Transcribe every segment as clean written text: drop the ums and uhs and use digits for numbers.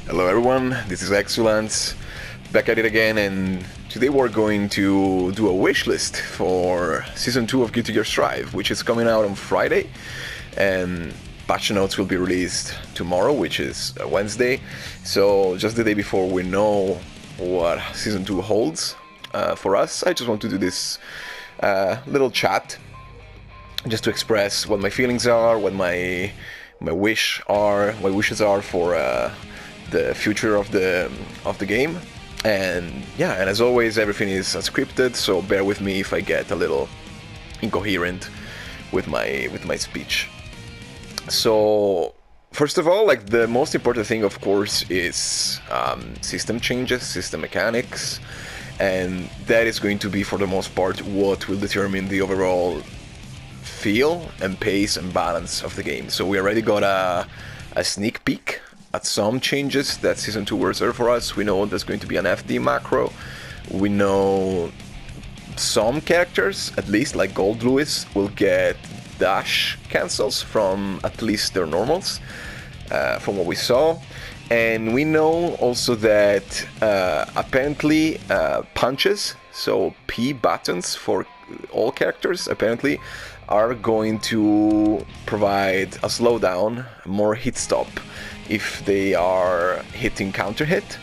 Hello everyone, this is Excellence, back at it again, and today we're going to do a wish list for Season 2 of Guilty Gear Strive, which is coming out on Friday, and patch notes will be released tomorrow, which is Wednesday, so just the day before we know what Season 2 holds for us. I just want to do this little chat, just to express what my feelings are, what my wishes are for the future of the game. And yeah, and as always, everything is unscripted, so bear with me if I get a little incoherent with my speech. So first of all, like, the most important thing, of course, is system changes, system mechanics, and that is going to be, for the most part, what will determine the overall feel and pace and balance of the game. So we already got a sneak peek at some changes that Season 2 will reserve for us. We know there's going to be an FD macro. We know some characters, at least like Gold Lewis, will get dash cancels from at least their normals, from what we saw. And we know also that apparently punches, so P buttons for all characters, apparently are going to provide a slowdown, more hit stop, if they are hitting counter hit.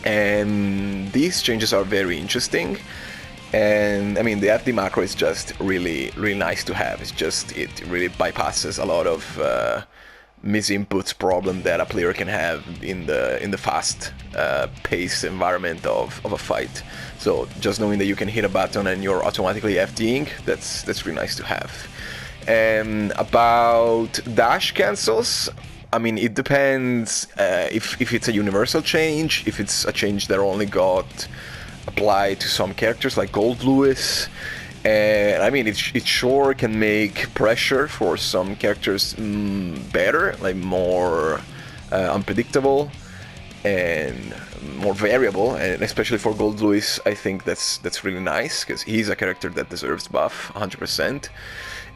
And these changes are very interesting. And I mean, the FD macro is just really nice to have. It really bypasses a lot of misinputs problem that a player can have in the fast paced environment of a fight. So just knowing that you can hit a button and you're automatically FDing, that's really nice to have. And about dash cancels, I mean, it depends if it's a universal change, if it's a change that only got applied to some characters like Gold Lewis. And I mean, it sure can make pressure for some characters better, like more unpredictable and more variable. And especially for Gold Lewis, I think that's really nice, because he's a character that deserves buff 100%.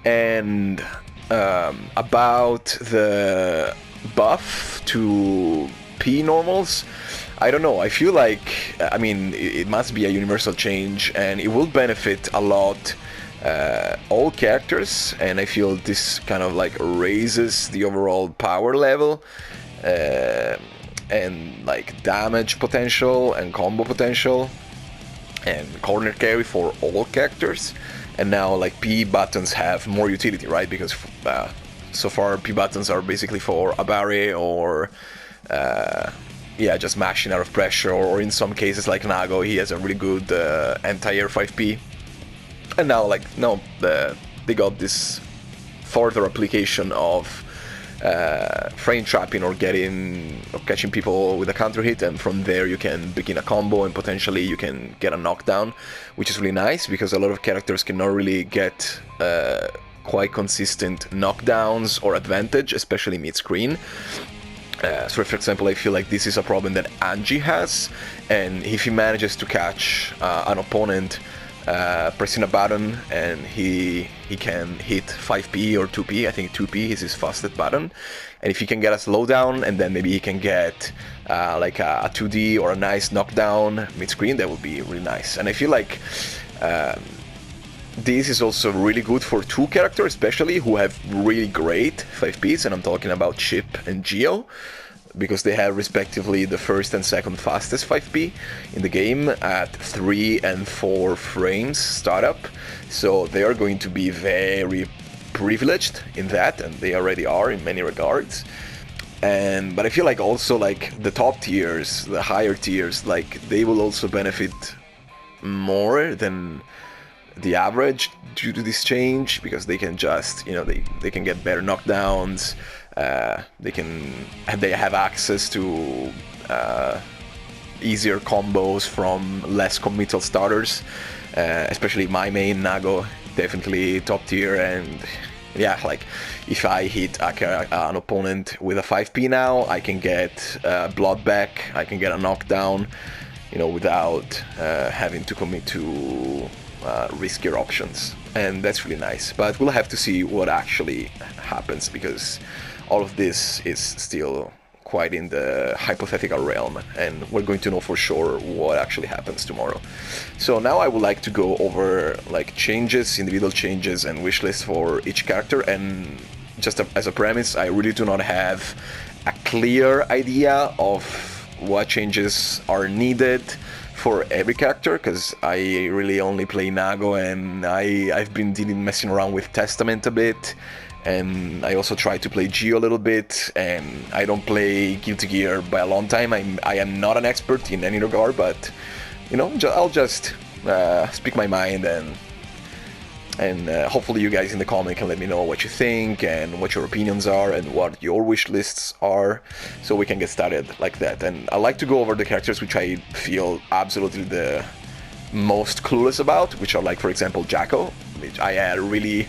And about the buff to P normals, I don't know. I feel like, I mean, it must be a universal change, and it will benefit a lot all characters, and I feel this kind of like raises the overall power level and like damage potential and combo potential and corner carry for all characters. And now, like, P buttons have more utility, right? Because so far P buttons are basically for Abare or just mashing out of pressure, or in some cases like Nago, he has a really good anti-air 5P. And now, like, no, they got this further application of frame trapping or catching people with a counter hit, and from there you can begin a combo and potentially you can get a knockdown, which is really nice because a lot of characters cannot really get quite consistent knockdowns or advantage, especially mid-screen. So for example, I feel like this is a problem that Angie has, and if he manages to catch an opponent pressing a button and he can hit 5P or 2P, I think 2P is his fastest button, and if he can get a slowdown and then maybe he can get like a 2D or a nice knockdown mid-screen, that would be really nice. And I feel like this is also really good for two characters, especially who have really great 5Ps, and I'm talking about Chip and Geo, because they have respectively the first and second fastest 5P in the game at 3 and 4 frames startup. So they are going to be very privileged in that, and they already are in many regards. But I feel like also, like, the top tiers, the higher tiers, like, they will also benefit more than the average due to this change, because they can just, they can get better knockdowns. They have access to easier combos from less committal starters, especially my main Nago, definitely top tier. And yeah, like, if I hit an opponent with a 5P now, I can get blood back, I can get a knockdown, without having to commit to riskier options, and that's really nice. But we'll have to see what actually happens, because all of this is still quite in the hypothetical realm, and we're going to know for sure what actually happens tomorrow. So now I would like to go over like changes, individual changes, and wish lists for each character. And just as a premise, I really do not have a clear idea of what changes are needed for every character, because I really only play Nago, and I've been messing around with Testament a bit, and I also try to play Geo a little bit, and I don't play Guilty Gear by a long time. I am not an expert in any regard, but you know, I'll just speak my mind, and hopefully you guys in the comment can let me know what you think and what your opinions are and what your wish lists are, so we can get started like that. And I like to go over the characters which I feel absolutely the most clueless about, which are like, for example, Jacko, which I really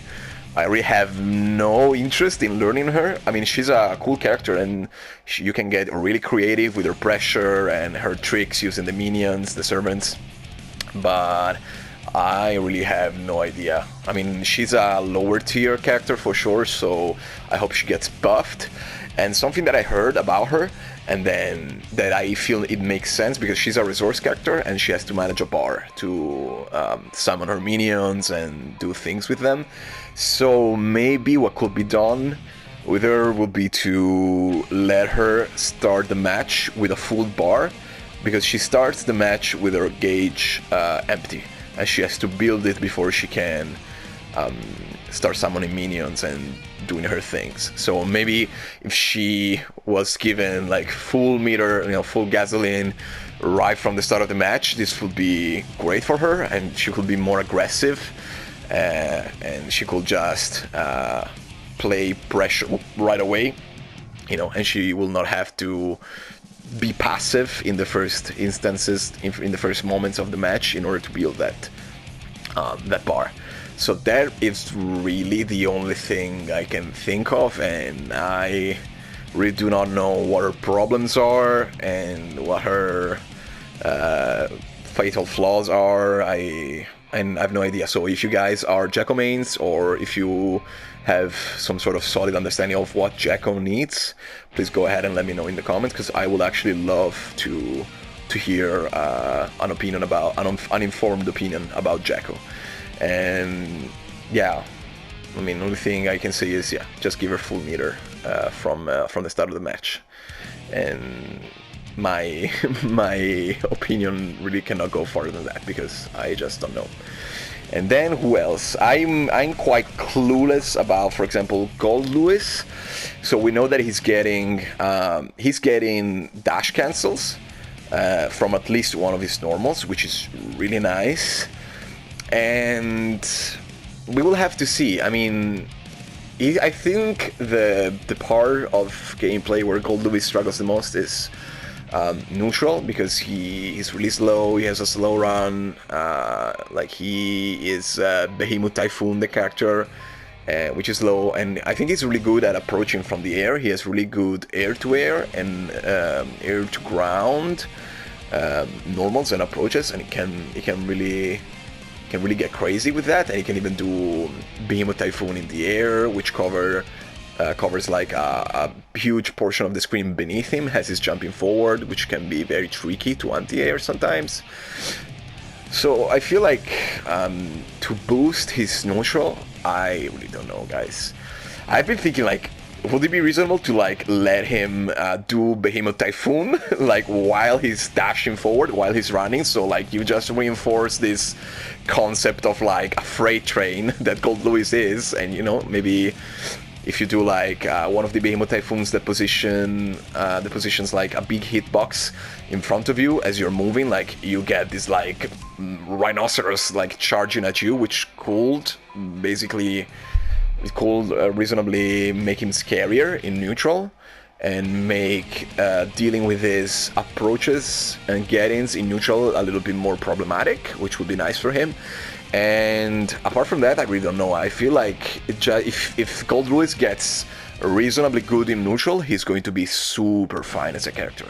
have no interest in learning her. I mean, she's a cool character, and you can get really creative with her pressure and her tricks using the minions, the servants, but I really have no idea. I mean, she's a lower tier character for sure, so I hope she gets buffed. And something that I heard about her, and then that I feel it makes sense, because she's a resource character and she has to manage a bar to summon her minions and do things with them. So maybe what could be done with her would be to let her start the match with a full bar, because she starts the match with her gauge empty, and she has to build it before she can start summoning minions and doing her things. So maybe if she was given like full meter, you know, full gasoline right from the start of the match, this would be great for her, and she could be more aggressive, and she could just play pressure right away, you know, and she will not have to be passive in the first instances, in the first moments of the match, in order to build that bar. So that is really the only thing I can think of, and I really do not know what her problems are and what her fatal flaws are. I have no idea. So if you guys are Jacko mains, or if you have some sort of solid understanding of what Jacko needs, please go ahead and let me know in the comments, because I would actually love to hear an opinion about an informed opinion about Jacko. And yeah, I mean, the only thing I can say is, yeah, just give her full meter from the start of the match. And my opinion really cannot go farther than that, because I just don't know. And then who else? I'm quite clueless about, for example, Gold Lewis. So we know that he's getting dash cancels from at least one of his normals, which is really nice. And we will have to see. I mean, I think the part of gameplay where Gold Lewis struggles the most is neutral, because he's really slow. He has a slow run. Like, he is Behemoth Typhoon, the character, which is low, and I think he's really good at approaching from the air. He has really good air-to-air and air-to-ground normals and approaches, and he can really get crazy with that. And he can even do Behemoth Typhoon in the air, which covers like a huge portion of the screen beneath him, has his jumping forward, which can be very tricky to anti-air sometimes. So I feel like to boost his neutral, I really don't know, guys. I've been thinking, like, would it be reasonable to like let him do Behemoth Typhoon like while he's dashing forward, while he's running? So like you just reinforce this concept of like a freight train that Gold Lewis is, and you know, maybe if you do like one of the Behemoth Typhoons that positions like a big hitbox in front of you as you're moving, like you get this like rhinoceros like charging at you, which could basically reasonably make him scarier in neutral, and make dealing with his approaches and get-ins in neutral a little bit more problematic, which would be nice for him. And apart from that, I really don't know. I feel like if Gold Lewis gets reasonably good in neutral, he's going to be super fine as a character,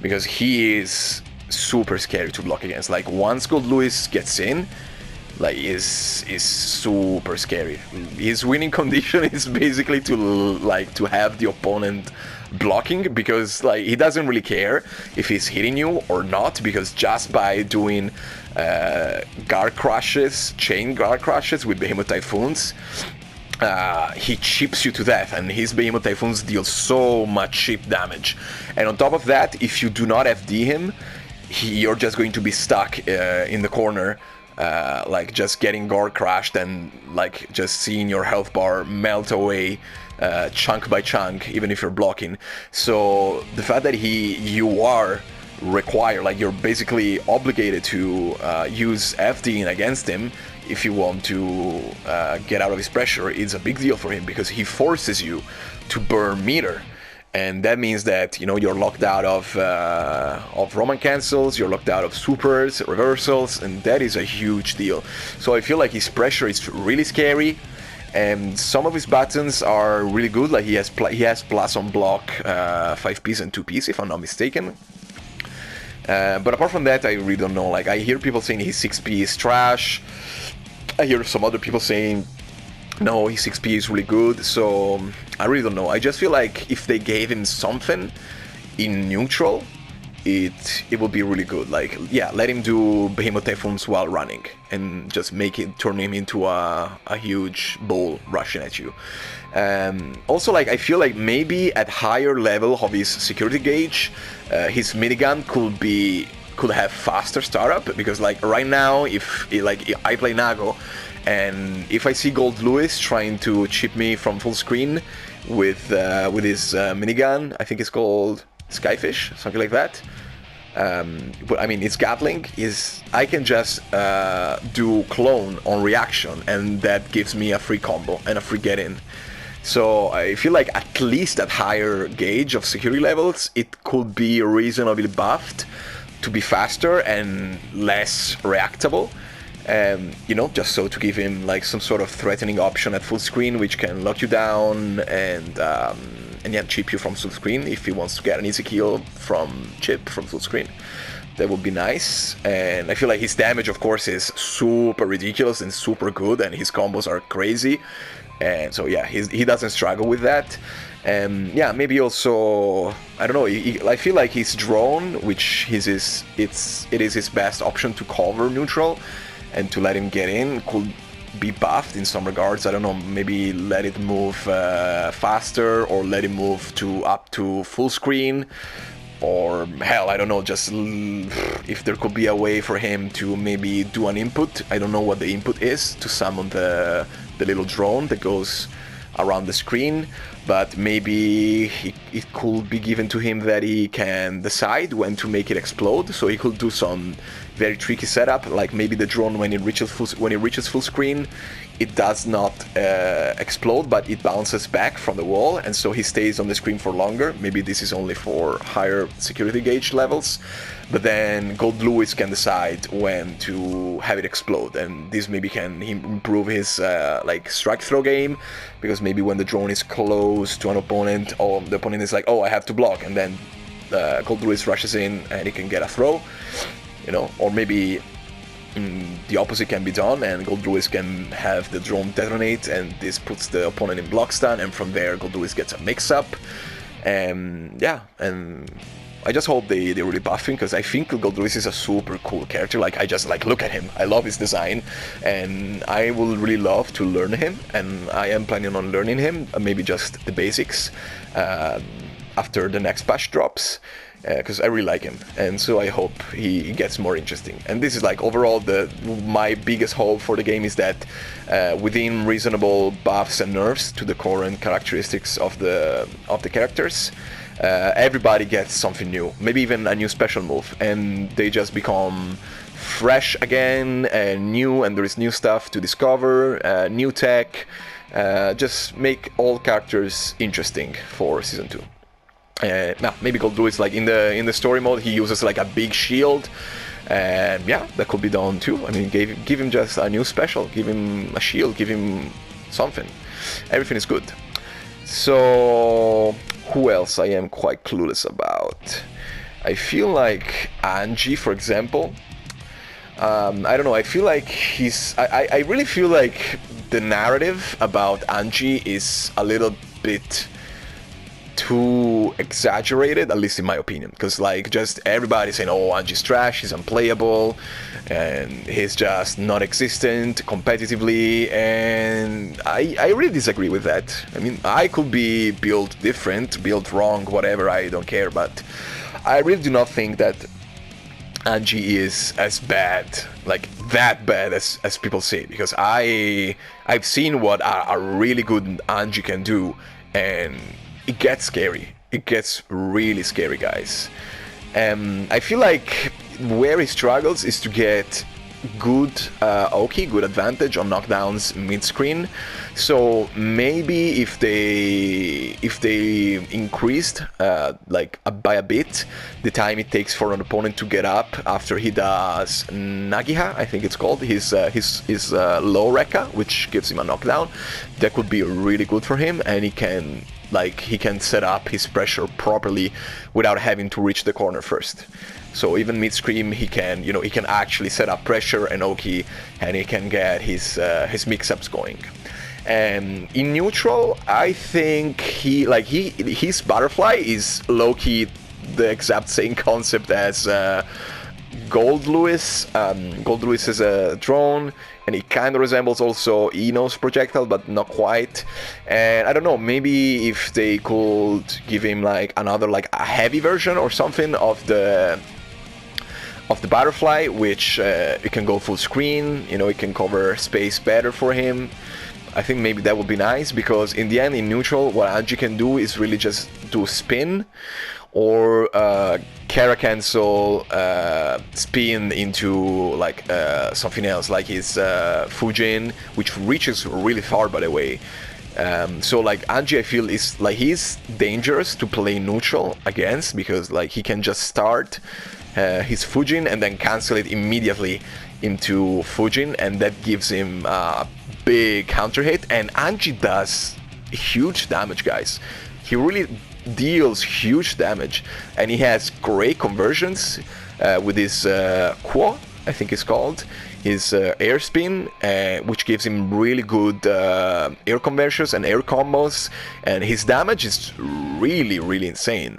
because he is super scary to block against. Like, once Gold Lewis gets in, like, is super scary. His winning condition is basically to have the opponent blocking, because like he doesn't really care if he's hitting you or not, because just by doing guard crushes, chain guard crushes with Behemoth Typhoons, he chips you to death, and his Behemoth Typhoons deal so much chip damage. And on top of that, if you do not FD him, you're just going to be stuck in the corner, like just getting guard crashed and like just seeing your health bar melt away chunk by chunk, even if you're blocking. So the fact that you are required, like you're basically obligated to use FDing against him if you want to get out of his pressure, it's a big deal for him, because he forces you to burn meter. And that means that, you know, you're locked out of Roman cancels, you're locked out of supers, reversals, and that is a huge deal. So I feel like his pressure is really scary, and some of his buttons are really good. Like he has plus on block 5Ps and 2Ps, if I'm not mistaken. But apart from that, I really don't know. Like I hear people saying his 6P is trash. I hear some other people saying no, his 6P is really good, so I really don't know. I just feel like if they gave him something in neutral, it would be really good. Like, yeah, let him do Behemoth Typhoons while running, and just turn him into a huge bull rushing at you. Also, like, I feel like maybe at higher level of his security gauge, his minigun could have faster startup, because like right now, if I play Nago, and if I see Gold Lewis trying to chip me from full screen with his minigun, I think it's called Skyfish, something like that. But I mean, it's Gatling. I can just do clone on reaction, and that gives me a free combo and a free get in. So I feel like at least at higher gauge of security levels, it could be reasonably buffed to be faster and less reactable. You know, just so to give him like some sort of threatening option at full screen, which can lock you down and yeah, chip you from full screen if he wants to get an easy kill from full screen. That would be nice. And I feel like his damage, of course, is super ridiculous and super good, and his combos are crazy. And so yeah, he doesn't struggle with that. And yeah, maybe also, I don't know, I feel like his drone, which it is his best option to cover neutral and to let him get in, could be buffed in some regards. I don't know, maybe let it move faster, or let him move up to full screen, or hell, I don't know, just if there could be a way for him to maybe do an input. I don't know what the input is to summon the little drone that goes around the screen, but maybe it could be given to him that he can decide when to make it explode. So he could do some very tricky setup, like maybe the drone, when it reaches full screen, it does not explode, but it bounces back from the wall, and so he stays on the screen for longer. Maybe this is only for higher security gauge levels, but then Gold Lewis can decide when to have it explode, and this maybe can improve his like strike throw game, because maybe when the drone is close to an opponent, or the opponent is like, oh, I have to block, and then Gold Lewis rushes in and he can get a throw, you know. Or maybe the opposite can be done, and Gold Lewis can have the drone detonate, and this puts the opponent in block stun, and from there Gold Lewis gets a mix-up. And yeah, and I just hope they really buff him, because I think Gold Lewis is a super cool character. Like, I just like look at him, I love his design, and I will really love to learn him, and I am planning on learning him, maybe just the basics after the next patch drops, because I really like him, and so I hope he gets more interesting. And this is like overall my biggest hope for the game is that within reasonable buffs and nerfs to the current characteristics of the characters, everybody gets something new, maybe even a new special move, and they just become fresh again and new, and there is new stuff to discover, new tech, just make all characters interesting for Season 2. Now, maybe Gold Lewis, like in the story mode, he uses like a big shield, and yeah, that could be done too. I mean, give him just a new special, give him a shield, give him something. Everything is good. So, who else I am quite clueless about? I feel like Angie, for example. I don't know, I feel like I really feel like the narrative about Angie is a little bit too exaggerated, at least in my opinion, because like just everybody saying, oh, Anji's trash, he's unplayable, and he's just non-existent competitively, and I really disagree with that. I mean, I could be built different, built wrong, whatever, I don't care, but I really do not think that Anji is as bad, like that bad as people say, because I've seen what a really good Anji can do, and it gets scary. It gets really scary, guys. I feel like where he struggles is to get good Oki, good advantage on knockdowns mid-screen. So maybe if they increased like by a bit the time it takes for an opponent to get up after he does Nagiha, I think it's called, his low Rekka, which gives him a knockdown, that could be really good for him, and he can set up his pressure properly without having to reach the corner first. So even mid-scream, he can actually set up pressure and Oki, and he can get his mix-ups going. And in neutral, I think his butterfly is low-key the exact same concept as Gold Lewis. Gold Lewis is a drone, and it kind of resembles also Ino's projectile, but not quite. And I don't know, maybe if they could give him like another, like a heavy version or something of the butterfly, which it can go full screen, it can cover space better for him. I think maybe that would be nice, because in the end, in neutral, what Anji can do is really just do spin or Kara cancel spin into like something else, like his Fujin, which reaches really far, by the way. So like Anji, I feel, is like he's dangerous to play neutral against, because like he can just start his Fujin and then cancel it immediately into Fujin, and that gives him a big counter hit. And Anji does huge damage, guys. He really deals huge damage, and he has great conversions with his Quo, I think it's called, his air spin, which gives him really good air conversions and air combos, and his damage is really, really insane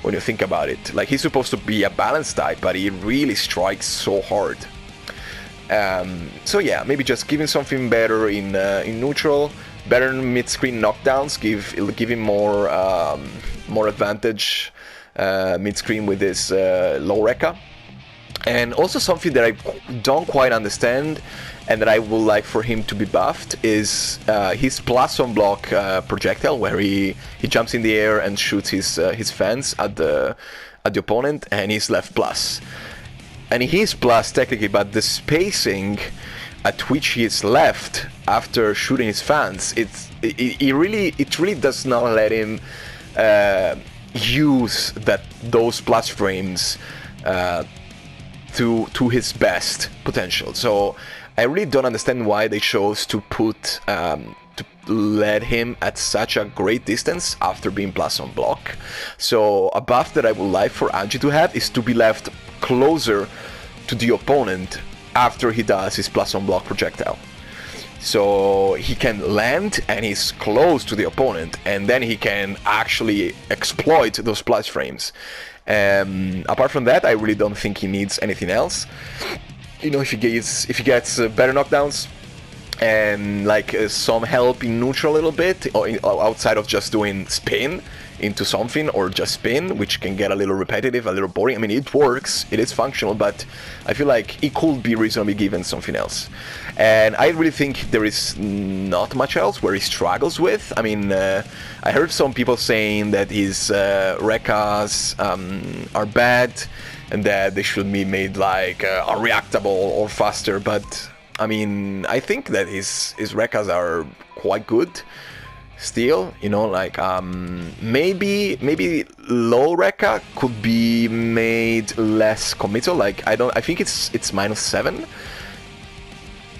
when you think about it. Like, he's supposed to be a balance type, but he really strikes so hard. So yeah, maybe just giving something better in neutral, better mid-screen knockdowns, give him more advantage mid-screen with this low Rekka. And also something that I don't quite understand and that I would like for him to be buffed is his plus on block projectile, where he jumps in the air and shoots his fence at the opponent, and he's left plus. And he is plus technically, but the spacing at which he is left after shooting his fans, it really does not let him use those plus frames to his best potential. So I really don't understand why they chose to let him at such a great distance after being plus on block. So a buff that I would like for Anji to have is to be left closer to the opponent after he does his plus on block projectile. So he can land and he's close to the opponent, and then he can actually exploit those plus frames. Apart from that, I really don't think he needs anything else. If he gets better knockdowns and like some help in neutral a little bit, or outside of just doing spin into something or just spin, which can get a little repetitive, a little boring. I mean, it works, it is functional, but I feel like it could be reasonably given something else. And I really think there is not much else where he struggles with. I mean, I heard some people saying that his Rekkas are bad and that they should be made like unreactable or faster, but I mean, I think that his Rekkas are quite good still, like maybe low Rekka could be made less committal. Like I think it's -7,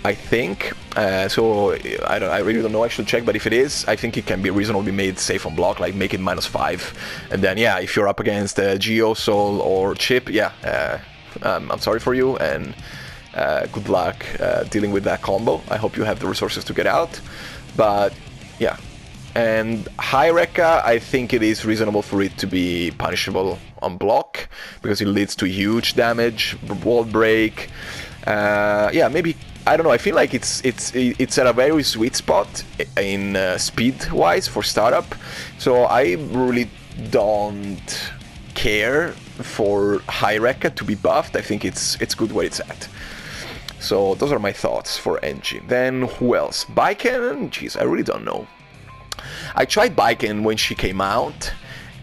I think. So I really don't know. I should check. But if it is, I think it can be reasonably made safe on block. Like make it -5, and then yeah, if you're up against Geo, Soul, or Chip, yeah, I'm sorry for you, and good luck dealing with that combo. I hope you have the resources to get out. But yeah. And high Rekka, I think it is reasonable for it to be punishable on block, because it leads to huge damage, wall break. Yeah, maybe, I don't know, I feel like it's at a very sweet spot in speed-wise for startup, so I really don't care for high Rekka to be buffed. I think it's good where it's at. So those are my thoughts for Engie. Then who else? Baiken? Jeez, I really don't know. I tried Baiken when she came out,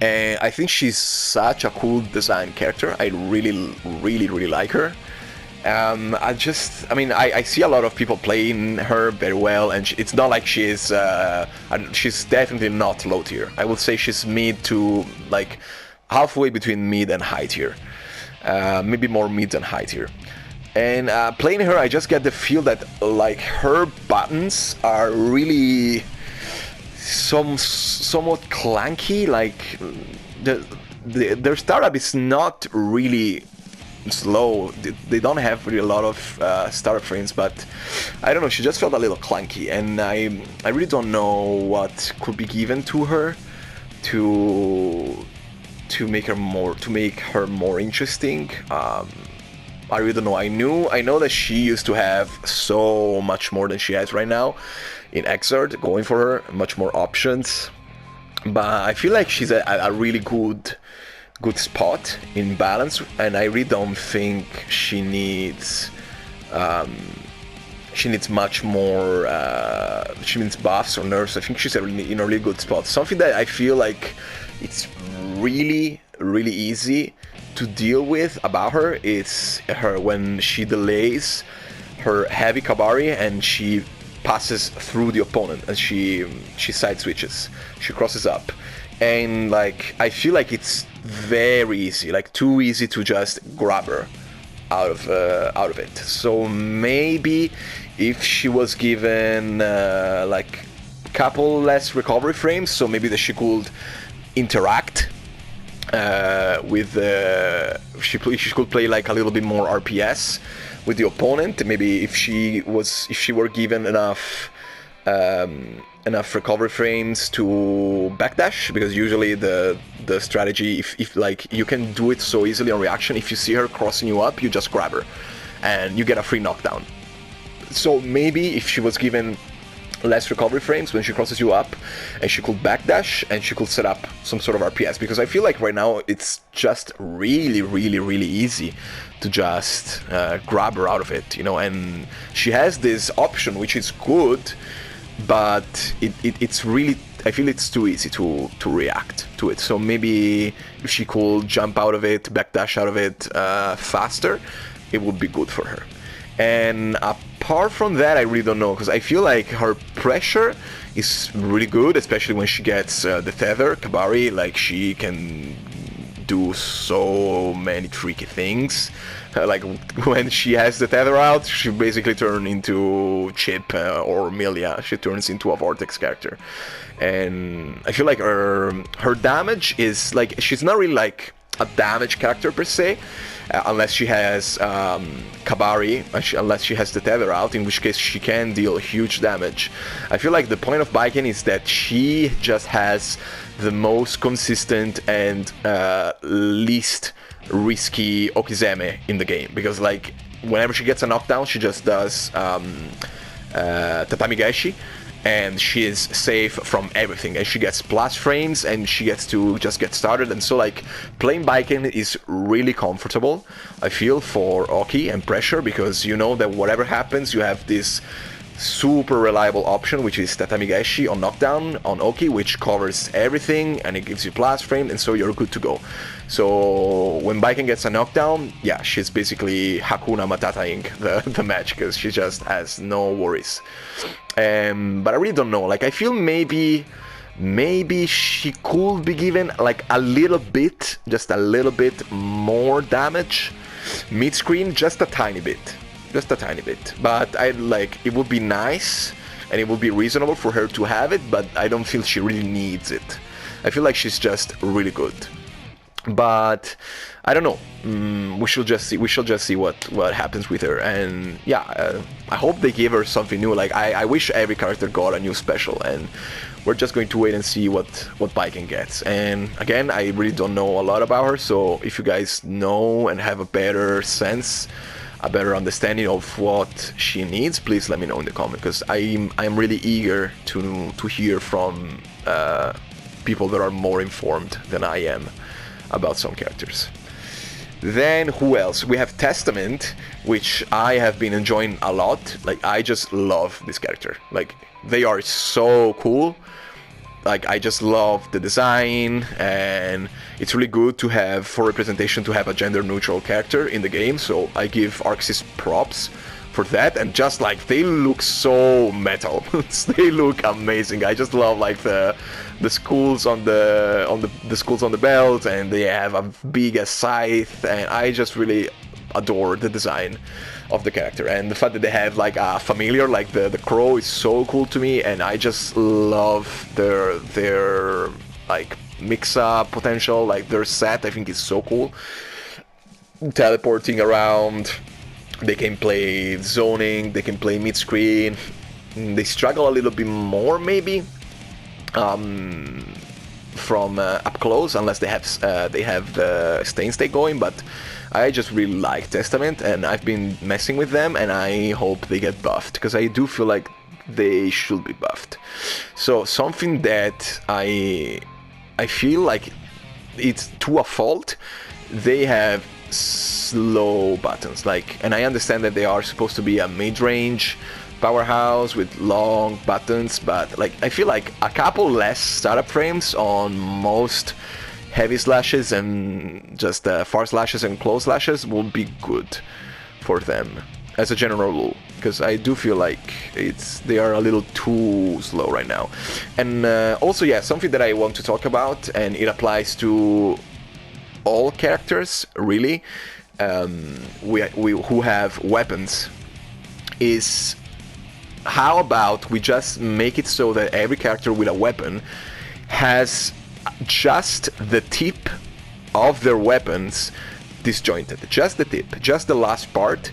and I think she's such a cool design character. I really like her. I see a lot of people playing her very well, and it's not like she's definitely not low tier. I would say she's mid to like halfway between mid and high tier, maybe more mid than high tier. And playing her, I just get the feel that like her buttons are really somewhat clunky. Like their startup is not really slow. They don't have really a lot of startup frames, but I don't know, she just felt a little clunky, and I really don't know what could be given to her to make her more interesting. I really don't know. I know that she used to have so much more than she has right now in Exard, going for her, much more options, but I feel like she's a really good spot in balance, and I really don't think she needs much more. She needs buffs or nerfs. I think she's in a really good spot. Something that I feel like it's really easy to deal with about her is her when she delays her heavy Kabari and she passes through the opponent, and she side switches, she crosses up, and like I feel like it's very easy, like too easy to just grab her out of it. So maybe if she was given like a couple less recovery frames, so maybe that she could interact with she could play like a little bit more RPS with the opponent. Maybe if she were given enough recovery frames to backdash, because usually the strategy, if like you can do it so easily on reaction, if you see her crossing you up, you just grab her and you get a free knockdown. So maybe if she was given less recovery frames when she crosses you up, and she could backdash and she could set up some sort of RPS, because I feel like right now it's just really easy to just grab her out of it, you know, and she has this option which is good, but it's really, I feel it's too easy to react to it. So maybe if she could jump out of it, backdash out of it faster, it would be good for her. And apart from that, I really don't know, because I feel like her pressure is really good, especially when she gets the tether Kabari. Like she can do so many tricky things. Like when she has the tether out, she basically turns into Chip or Milia. She turns into a Vortex character, and I feel like her damage is like, she's not really like a damage character per se, unless she has Kabari, unless she has the tether out, in which case she can deal huge damage. I feel like the point of Baiken is that she just has the most consistent and least risky Okizeme in the game, because like whenever she gets a knockdown, she just does Tatami Gaishi, and she is safe from everything, and she gets plus frames, and she gets to just get started. And so like playing Baiken is really comfortable, I feel, for Oki and pressure, because you know that whatever happens, you have this super reliable option, which is Tatami Gaishi on knockdown on Oki, which covers everything and it gives you plus frame, and so you're good to go. So when Baiken gets a knockdown, yeah, she's basically Hakuna Matataing the match, because she just has no worries. But I really don't know, like I feel maybe she could be given like a little bit, just a little bit more damage mid-screen, just a tiny bit, but I like, it would be nice and it would be reasonable for her to have it, but I don't feel she really needs it. I feel like she's just really good. But I don't know. We should just see. We shall just see what happens with her. And yeah, I hope they give her something new. Like I wish every character got a new special, and we're just going to wait and see what Baiken gets. And again, I really don't know a lot about her. So if you guys know and have a better sense, a better understanding of what she needs, please let me know in the comment, because I'm really eager to hear from people that are more informed than I am about some characters. Then who else? We have Testament, which I have been enjoying a lot. Like I just love this character. Like they are so cool. Like I just love the design, and it's really good to have, for representation, to have a gender neutral character in the game. So I give Arxis props for that, and just like they look so metal. They look amazing. I just love like the skulls on the skulls on the belt, and they have a big scythe, and I just really adore the design of the character, and the fact that they have like a familiar like the crow is so cool to me, and I just love their like mix-up potential, like their set I think is so cool. Teleporting around, they can play zoning, they can play mid-screen. They struggle a little bit more maybe from up close, unless they have the stay state going, but I just really like Testament, and I've been messing with them, and I hope they get buffed, because I do feel like they should be buffed. So something that I feel like it's to a fault, they have slow buttons, like, and I understand that they are supposed to be a mid-range powerhouse with long buttons, but like I feel like a couple less startup frames on most heavy slashes and just far slashes and close slashes will be good for them as a general rule, because I do feel like they are a little too slow right now. And also, yeah, something that I want to talk about, and it applies to all characters really, who have weapons, is how about we just make it so that every character with a weapon has just the tip of their weapons disjointed, just the tip, just the last part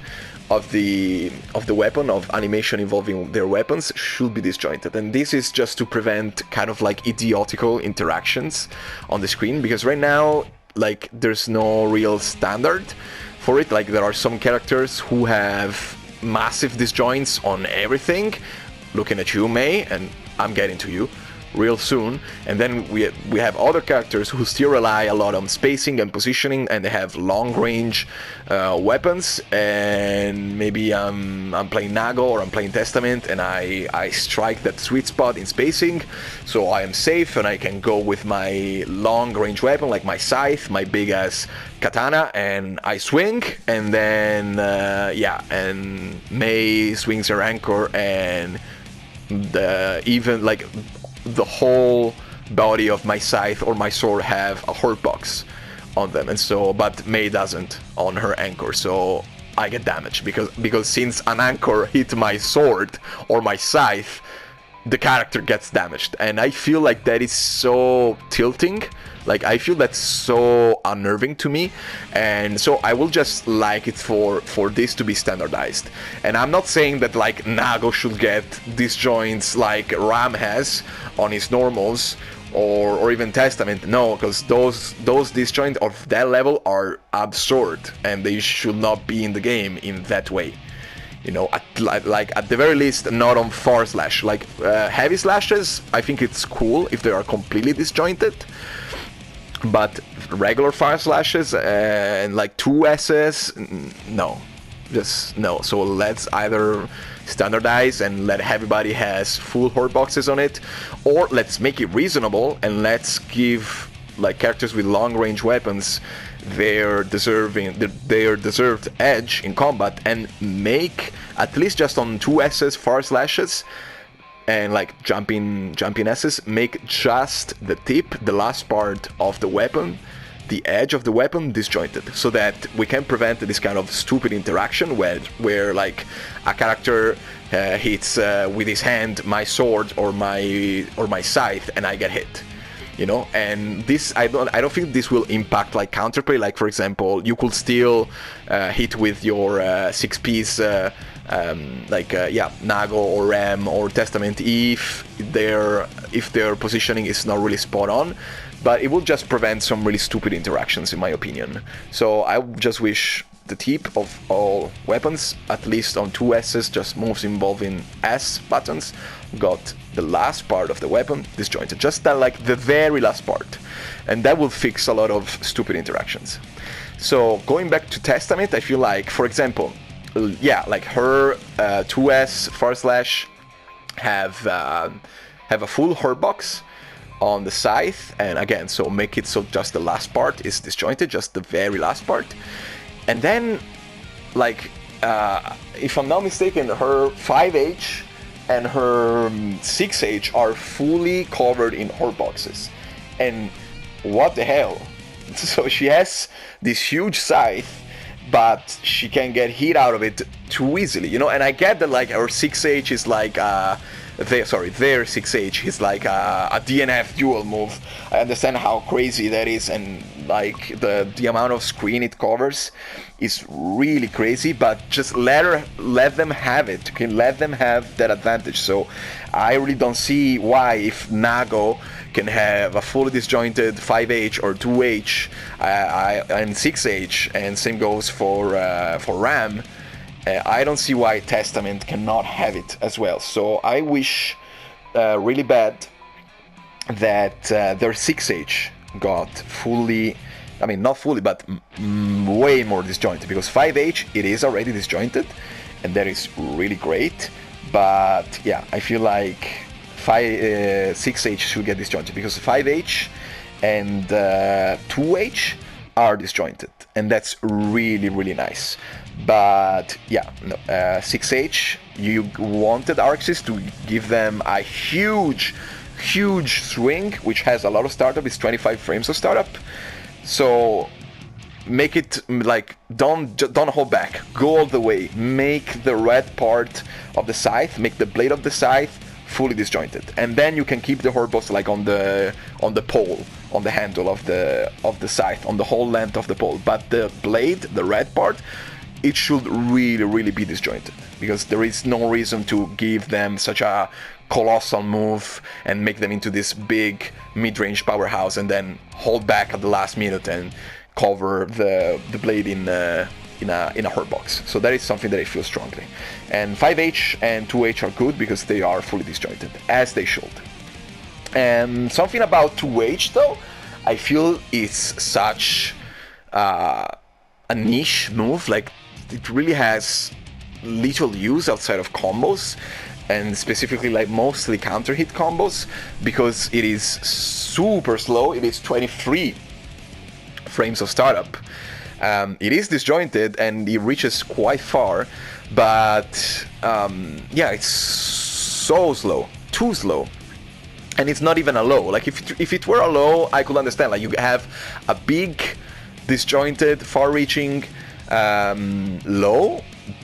of the weapon, of animation involving their weapons, should be disjointed. And this is just to prevent kind of like idiotical interactions on the screen, because right now like there's no real standard for it. Like there are some characters who have massive disjoints on everything. Looking at you, May, and I'm getting to you real soon. And then we have other characters who still rely a lot on spacing and positioning, and they have long range weapons. And maybe I'm playing Nago or I'm playing Testament, and I strike that sweet spot in spacing, so I am safe and I can go with my long range weapon like my scythe, my big ass katana, and I swing, and then and May swings her anchor, and even like the whole body of my scythe or my sword have a hurt box on them, and so, but May doesn't on her anchor, so I get damaged because since an anchor hit my sword or my scythe, the character gets damaged, and I feel like that is so tilting. Like I feel that's so unnerving to me, and so I will just like it for this to be standardized. And I'm not saying that like Nago should get disjoints like Ram has on his normals, or even Testament. No, because those disjoints of that level are absurd, and they should not be in the game in that way. You know, at the very least, not on far slash. Like heavy slashes, I think it's cool if they are completely disjointed. But regular fire slashes and like 2Ss, no, just no. So let's either standardize and let everybody has full horde boxes on it, or let's make it reasonable and let's give like characters with long range weapons their deserved edge in combat, and make at least just on 2Ss far slashes and like jumping S's, make just the tip, the last part of the weapon, the edge of the weapon disjointed, so that we can prevent this kind of stupid interaction where like a character hits with his hand my sword or my scythe and I get hit. you know. And this, I don't think this will impact like counterplay. Like for example, you could still hit with your 6-piece Nago or Ram or Testament if their positioning is not really spot on, but it will just prevent some really stupid interactions in my opinion. So I just wish the tip of all weapons, at least on 2S's, just moves involving S buttons, got the last part of the weapon disjointed, just that, like the very last part, and that will fix a lot of stupid interactions. So going back to Testament, I feel like, for example, like her 2S far slash have a full hurt box on the scythe, and again, so make it so just the last part is disjointed, just the very last part. And then, like, if I'm not mistaken, her 5H and her 6H are fully covered in hurt boxes. And what the hell? So she has this huge scythe, but she can get hit out of it too easily, you know. And I get that, like, her 6H is like their 6H is like a DNF dual move. I understand how crazy that is, and like the amount of screen it covers is really crazy, but just let them have it. Okay, let them have that advantage. So I really don't see why, if Nago can have a fully disjointed 5H or 2H and 6H, and same goes for Ram, I don't see why Testament cannot have it as well. So I wish really bad that their 6H got fully, I mean not fully, but way more disjointed, because 5H, it is already disjointed, and that is really great. But yeah, I feel like 6H should get disjointed, because 5H and 2H are disjointed, and that's really, really nice. But yeah, no, 6H, you wanted Arxis to give them a huge swing, which has a lot of startup. It's 25 frames of startup. So make it like, don't hold back, go all the way. Make the red part of the scythe, make the blade of the scythe fully disjointed, and then you can keep the horde boss like on the pole, on the handle of the scythe, on the whole length of the pole. But the blade, the red part, it should really be disjointed, because there is no reason to give them such a colossal move and make them into this big mid-range powerhouse and then hold back at the last minute and cover the blade in a hurt box. So that is something that I feel strongly. And 5H and 2H are good because they are fully disjointed, as they should. And something about 2H though, I feel it's such a niche move. Like, it really has little use outside of combos, and specifically like mostly counter hit combos, because it is super slow. It is 23 frames of startup. It is disjointed and it reaches quite far, but yeah, it's so slow, too slow. And it's not even a low. Like, if it were a low, I could understand. Like, you have a big disjointed far-reaching low,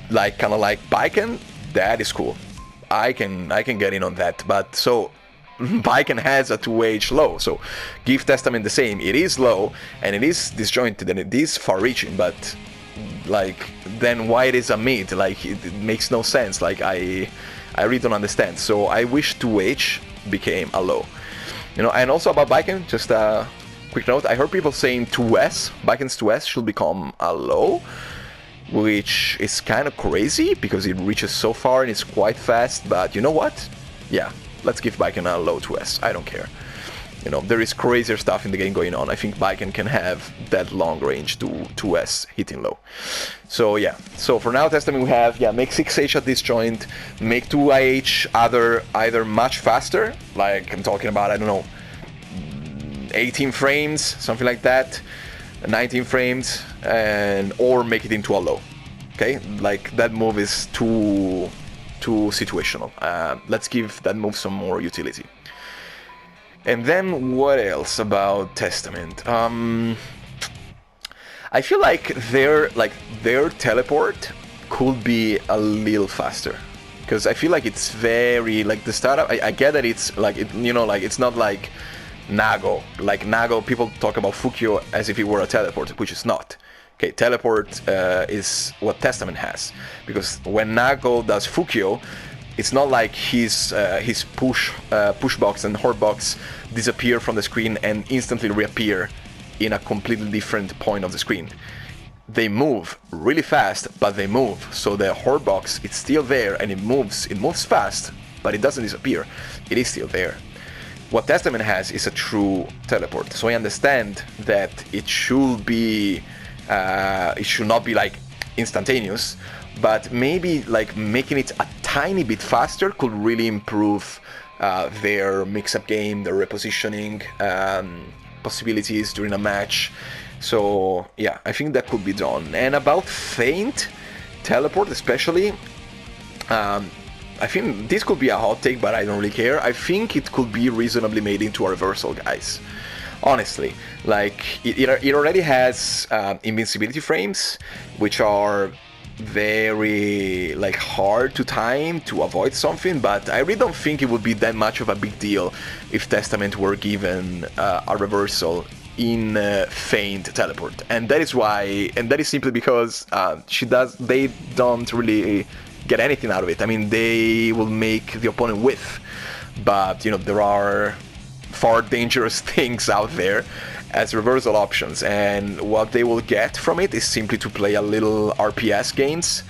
like kind of like Baiken, that is cool. I can get in on that. But so Baiken has a 2H low, so give Testament the same. It is low and it is disjointed and it is far-reaching, but like, then why it is a mid? Like, it makes no sense. Like, I really don't understand. So I wish 2H became a low, you know. And also about Baiken, just a quick note, I heard people saying 2S, Baiken's 2S should become a low, which is kind of crazy because it reaches so far and it's quite fast. But you know what? Yeah, let's give Baiken a low 2S. I don't care. You know, there is crazier stuff in the game going on. I think Baiken can have that long range to 2S hitting low. So yeah, so for now, Testament we have, yeah, make 6H at this joint, make 2IH either much faster, like I'm talking about, I don't know, 18 frames, something like that, 19 frames, and or make it into a low. Okay, like that move is too situational. Let's give that move some more utility. And then what else about Testament? I feel like their teleport could be a little faster, because I feel like it's very, like, the startup. I get that it's like, it, you know, like, it's not like Nago. Like Nago, people talk about Fukyo as if it were a teleport, which is not. Okay, teleport is what Testament has, because when Nago does Fukyo, it's not like his push box and horde box disappear from the screen and instantly reappear in a completely different point of the screen. They move really fast, but they move. So the horde box, it's still there and it moves fast, but it doesn't disappear. It is still there. What Testament has is a true teleport. So I understand that it should be, it should not be like instantaneous, but maybe like making it a tiny bit faster could really improve their mix-up game, their repositioning possibilities during a match. So yeah, I think that could be done. And about Feint teleport especially, I think this could be a hot take, but I don't really care. I think it could be reasonably made into a reversal, guys. Honestly, like it already has invincibility frames, which are very like hard to time to avoid something, but I really don't think it would be that much of a big deal if Testament were given a reversal in Feint teleport. And that is why, and that is simply because they don't really get anything out of it. I mean, they will make the opponent whiff, but you know, there are far dangerous things out there as reversal options, and what they will get from it is simply to play a little RPS gains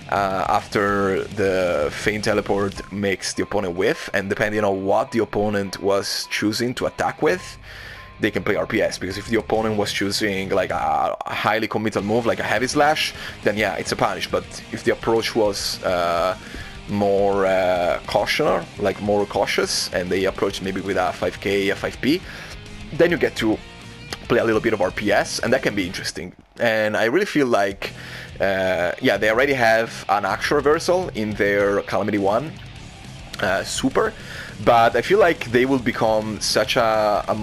after the Feint teleport makes the opponent whiff, and depending on what the opponent was choosing to attack with, they can play RPS, because if the opponent was choosing like a highly committal move like a heavy slash, then yeah, it's a punish. But if the approach was more cautioner, like more cautious, and they approach maybe with a 5k, a 5p, then you get to play a little bit of RPS, and that can be interesting. And I really feel like yeah, they already have an actual reversal in their Calamity 1 super, but I feel like they will become such a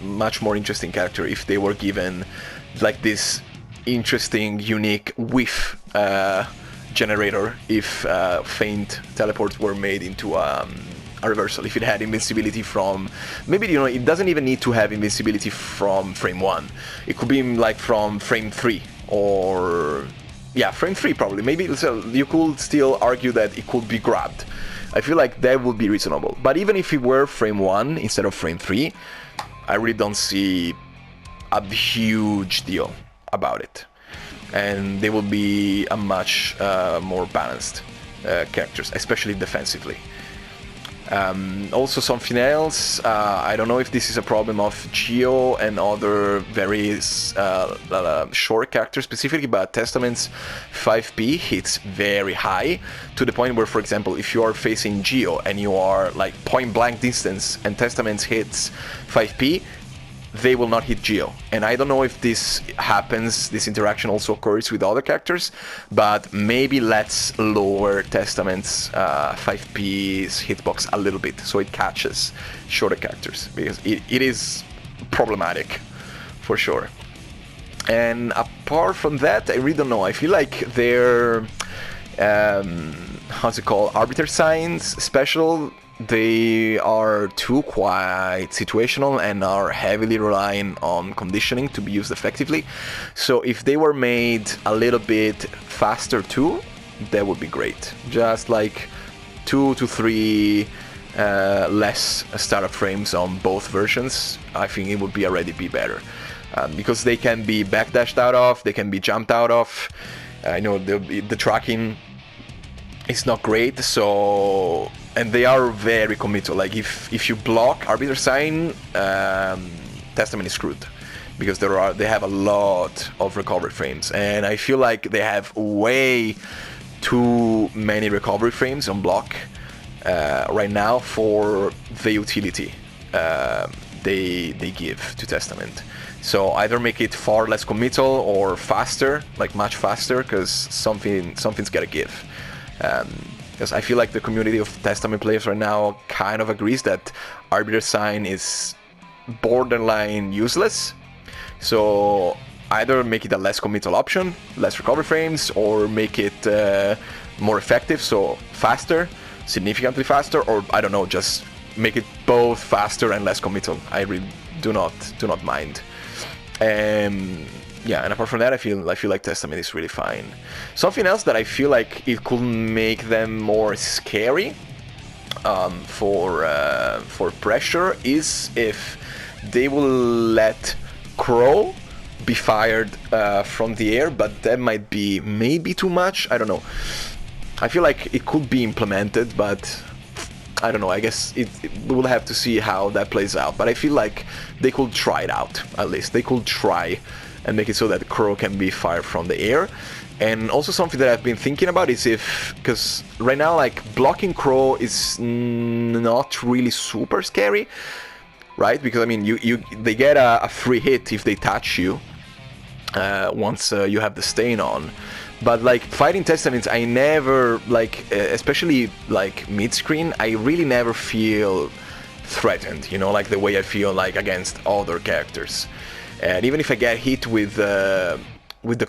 much more interesting character if they were given like this interesting, unique whiff generator, if Feint teleports were made into a reversal. If it had invincibility from, maybe, you know, it doesn't even need to have invincibility from frame 1. It could be like from frame 3, or yeah, frame 3 probably. Maybe so you could still argue that it could be grabbed. I feel like that would be reasonable. But even if it were frame 1 instead of frame 3, I really don't see a huge deal about it. And they will be a much more balanced characters, especially defensively. Also something else, I don't know if this is a problem of Geo and other very short characters specifically, but Testament's 5p hits very high, to the point where, for example, if you are facing Geo and you are like point blank distance and Testament hits 5p, they will not hit Geo. And I don't know if this happens, this interaction also occurs with other characters, but maybe let's lower Testament's 5p's hitbox a little bit so it catches shorter characters, because it is problematic for sure. And apart from that, I really don't know. I feel like their how's it called, Arbiter Signs special, they are too quite situational and are heavily relying on conditioning to be used effectively. So if they were made a little bit faster too, that would be great. Just like 2 to 3 less startup frames on both versions, I think it would be already be better. Because they can be backdashed out of, they can be jumped out of. I know the tracking is not great, so, and they are very committal. Like if you block Arbiter Sign, Testament is screwed, because they have a lot of recovery frames, and I feel like they have way too many recovery frames on block right now for the utility they give to Testament. So either make it far less committal or faster, like much faster, because something's gotta give. Because I feel like the community of Testament players right now kind of agrees that Arbiter Sign is borderline useless. So either make it a less committal option, less recovery frames, or make it more effective, so faster, significantly faster, or I don't know, just make it both faster and less committal. I really do not mind. Yeah, and apart from that, I feel like Testament is really fine. Something else that I feel like it could make them more scary for pressure is if they will let Crow be fired from the air, but that might be maybe too much. I don't know. I feel like it could be implemented, but I don't know. I guess we'll have to see how that plays out. But I feel like they could try it out. At least they could try and make it so that Crow can be fired from the air. And also something that I've been thinking about is because right now, like, blocking Crow is not really super scary, right? Because I mean, they get a free hit if they touch you once you have the stain on. But like fighting Testaments, I never, like, especially like mid-screen, I really never feel threatened, you know, like the way I feel like against other characters. And even if I get hit with the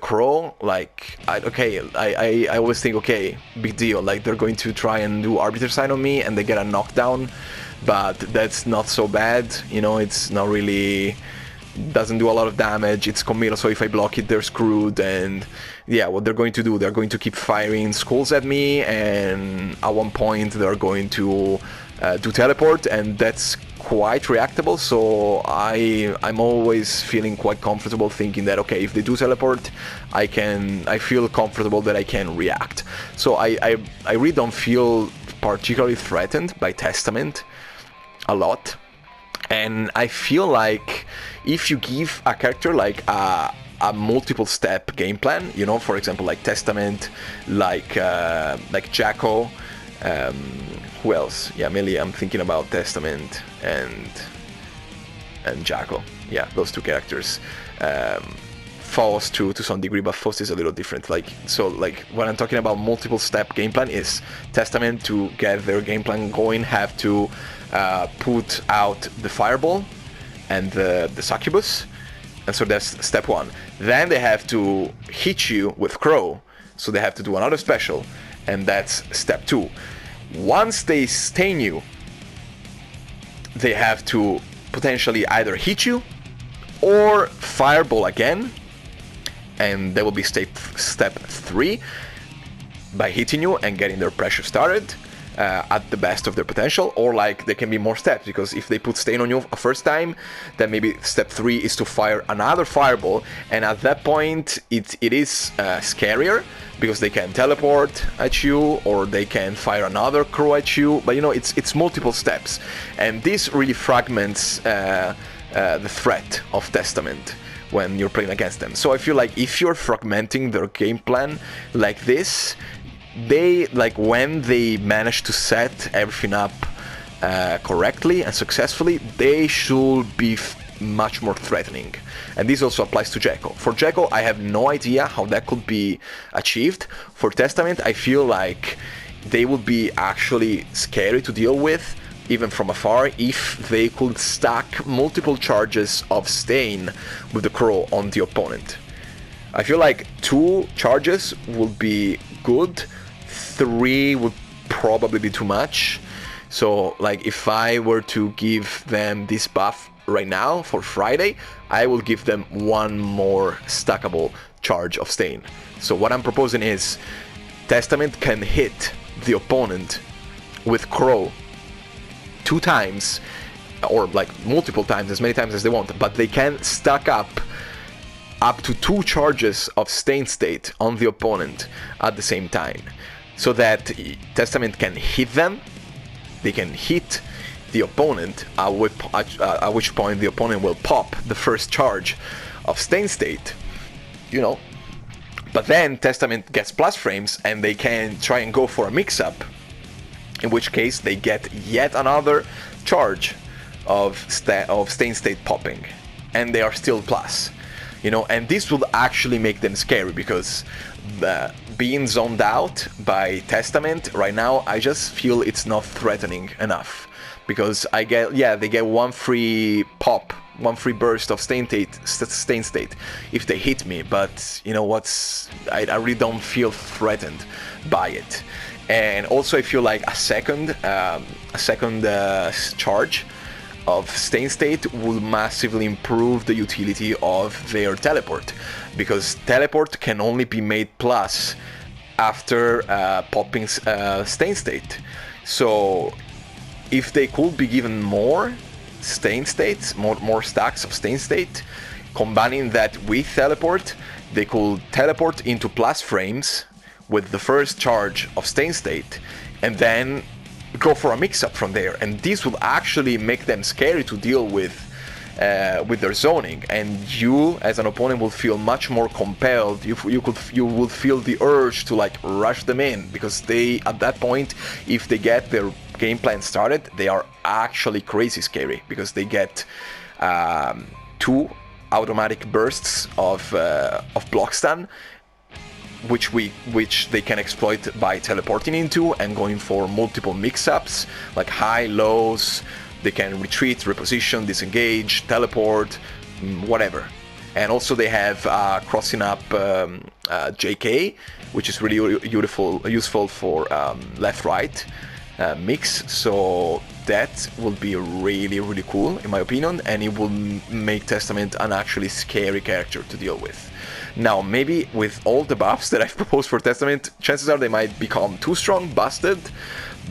Crow, like, I always think, okay, big deal, like they're going to try and do Arbiter Sign on me and they get a knockdown, but that's not so bad, you know, it's not really, doesn't do a lot of damage, it's committal, so if I block it, they're screwed. And yeah, what they're going to do, they're going to keep firing skulls at me, and at one point they're going to do teleport, and that's quite reactable, so I'm always feeling quite comfortable thinking that, okay, if they do teleport, I feel comfortable that I can react. So I really don't feel particularly threatened by Testament a lot. And I feel like if you give a character like a multiple step game plan, you know, for example, like Testament, like Jacko, who else? Yeah, mainly I'm thinking about Testament and Jacko. Yeah, those two characters. Faust to some degree, but Faust is a little different. Like, so like when I'm talking about multiple step game plan is Testament, to get their game plan going, have to put out the fireball and the succubus, and so that's step one. Then they have to hit you with Crow, so they have to do another special, and that's step two. Once they stain you, they have to potentially either hit you or fireball again, and that will be step three, by hitting you and getting their pressure started at the best of their potential. Or like there can be more steps, because if they put stain on you a first time, then maybe step three is to fire another fireball, and at that point it is scarier, because they can teleport at you or they can fire another Crow at you. But you know, it's multiple steps, and this really fragments the threat of Testament when you're playing against them. So I feel like if you're fragmenting their game plan like this, they, like, when they manage to set everything up correctly and successfully, they should be much more threatening. And this also applies to Jacko. For Jacko, I have no idea how that could be achieved. For Testament, I feel like they would be actually scary to deal with, even from afar, if they could stack multiple charges of stain with the Crow on the opponent. I feel like 2 charges would be good, 3 would probably be too much. So like if I were to give them this buff right now for Friday, I will give them 1 more stackable charge of stain. So what I'm proposing is Testament can hit the opponent with Crow 2 times, or like multiple times, as many times as they want, but they can stack up to 2 charges of stain state on the opponent at the same time, so that Testament can hit them, they can hit the opponent, at which point the opponent will pop the first charge of stain state, you know, but then Testament gets plus frames and they can try and go for a mix-up, in which case they get yet another charge of stain state popping, and they are still plus, you know. And this will actually make them scary, because being zoned out by Testament right now, I just feel it's not threatening enough, because they get 1 free pop, 1 free burst of stain state if they hit me, but you know I really don't feel threatened by it. And also I feel like a second charge of Stain State will massively improve the utility of their teleport, because teleport can only be made plus after popping Stain State. So if they could be given more Stain States, more stacks of Stain State, combining that with teleport, they could teleport into plus frames with the first charge of Stain State, and then go for a mix-up from there. And this will actually make them scary to deal with their zoning, and you as an opponent will feel much more compelled. You will feel the urge to like rush them in, because they, at that point, if they get their game plan started, they are actually crazy scary, because they get 2 automatic bursts of block stun, which they can exploit by teleporting into and going for multiple mix-ups, like high, lows. They can retreat, reposition, disengage, teleport, whatever. And also they have crossing up JK, which is really useful for left-right mix. So that will be really, really cool in my opinion, and it will make Testament an actually scary character to deal with. Now, maybe with all the buffs that I've proposed for Testament, chances are they might become too strong, busted,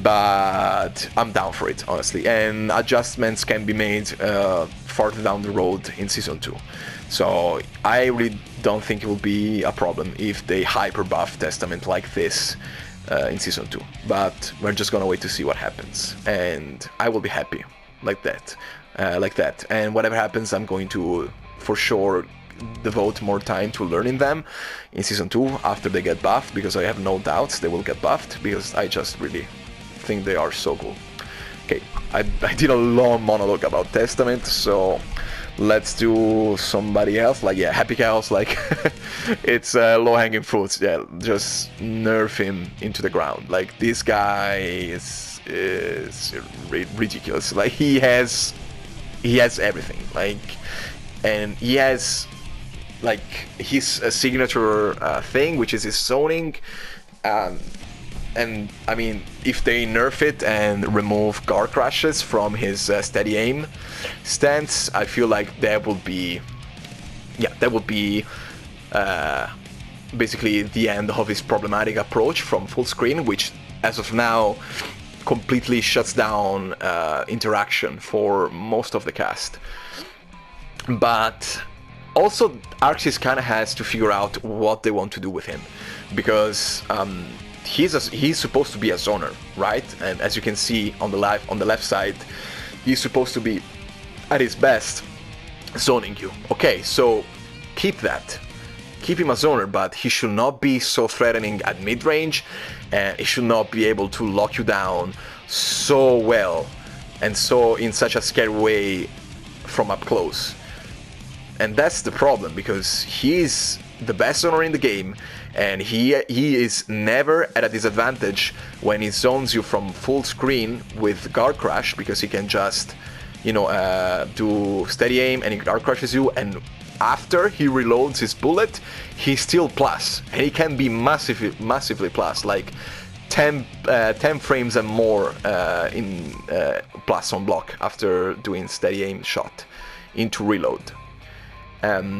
but I'm down for it, honestly. And adjustments can be made farther down the road in Season 2. So I really don't think it will be a problem if they hyper buff Testament like this in Season 2. But we're just gonna wait to see what happens. And I will be happy like that. And whatever happens, I'm going to, for sure, devote more time to learning them in Season 2 after they get buffed, because I have no doubts they will get buffed, because I just really think they are so cool. Okay, I did a long monologue about Testament, so let's do somebody else. Like, yeah, Happy Chaos, like it's low-hanging fruits. Yeah, just nerf him into the ground. Like, this guy is ridiculous. Like, he has everything. Like, and he has like his signature thing, which is his zoning, and I mean, if they nerf it and remove guard crashes from his steady aim stance, I feel like that would be basically the end of his problematic approach from full screen, which as of now completely shuts down interaction for most of the cast. But also, Arxis kind of has to figure out what they want to do with him, because he's supposed to be a zoner, right? And as you can see on the left side, he's supposed to be at his best zoning you. Okay, so keep him a zoner, but he should not be so threatening at mid-range, and he should not be able to lock you down so well and so in such a scary way from up close. And that's the problem, because he's the best zoner in the game, and he is never at a disadvantage when he zones you from full screen with guard crash, because he can just, you know, do steady aim and he guard crashes you, and after he reloads his bullet, he's still plus, and he can be massively plus, like 10 frames and more in plus on block after doing steady aim shot into reload.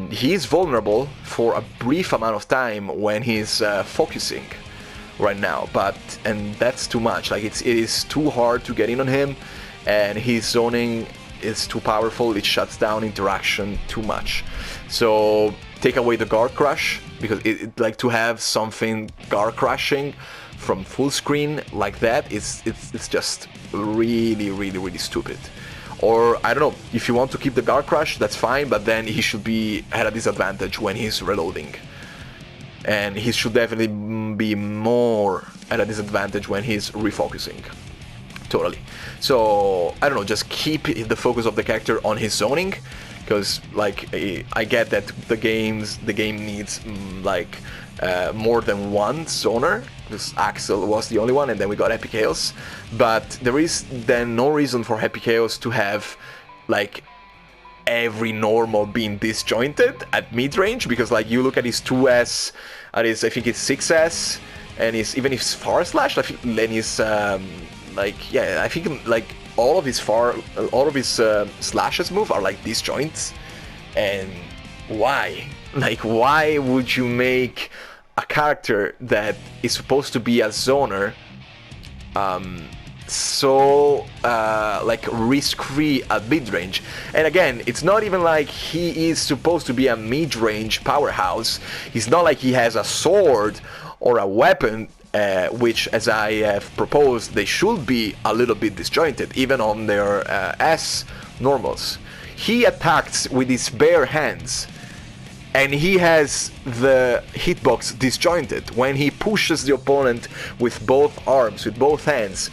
He's vulnerable for a brief amount of time when he's focusing right now, and that's too much. Like, it is too hard to get in on him, and his zoning is too powerful. It shuts down interaction too much. So take away the guard crash, because like, to have something guard crashing from full screen like that, it's just really stupid. Or, I don't know, if you want to keep the guard crash, that's fine, but then he should be at a disadvantage when he's reloading. And he should definitely be more at a disadvantage when he's refocusing. Totally. So, I don't know, just keep the focus of the character on his zoning, because, like, I get that the game needs, like, more than one zoner, because Axel was the only one, and then we got Happy Chaos. But there is then no reason for Happy Chaos to have, like, every normal being disjointed at mid-range, because, like, you look at his 2S, at his, I think it's 6S, and even his far slash, I think, and his like, yeah, I think like all of his slashes move are like disjoints. And why? Like, why would you make a character that is supposed to be a zoner so like risk-free at mid-range? And again, it's not even like he is supposed to be a mid-range powerhouse. It's not like he has a sword or a weapon, which, as I have proposed, they should be a little bit disjointed, even on their S normals. He attacks with his bare hands, and he has the hitbox disjointed. When he pushes the opponent with both arms, with both hands,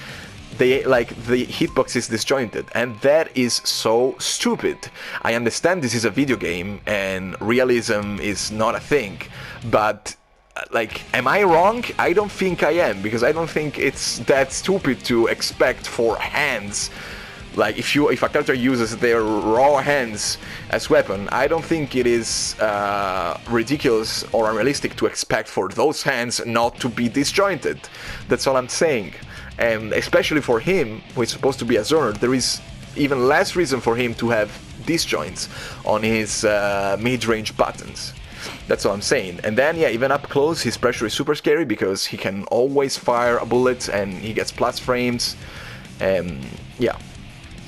the hitbox is disjointed, and that is so stupid. I understand this is a video game and realism is not a thing, but like, am I wrong? I don't think I am, because I don't think it's that stupid to expect for hands. Like, if a character uses their raw hands as weapon, I don't think it is ridiculous or unrealistic to expect for those hands not to be disjointed. That's all I'm saying. And especially for him, who is supposed to be a zoner, there is even less reason for him to have disjoints on his mid-range buttons. That's all I'm saying. And then, yeah, even up close, his pressure is super scary because he can always fire a bullet and he gets plus frames. Yeah.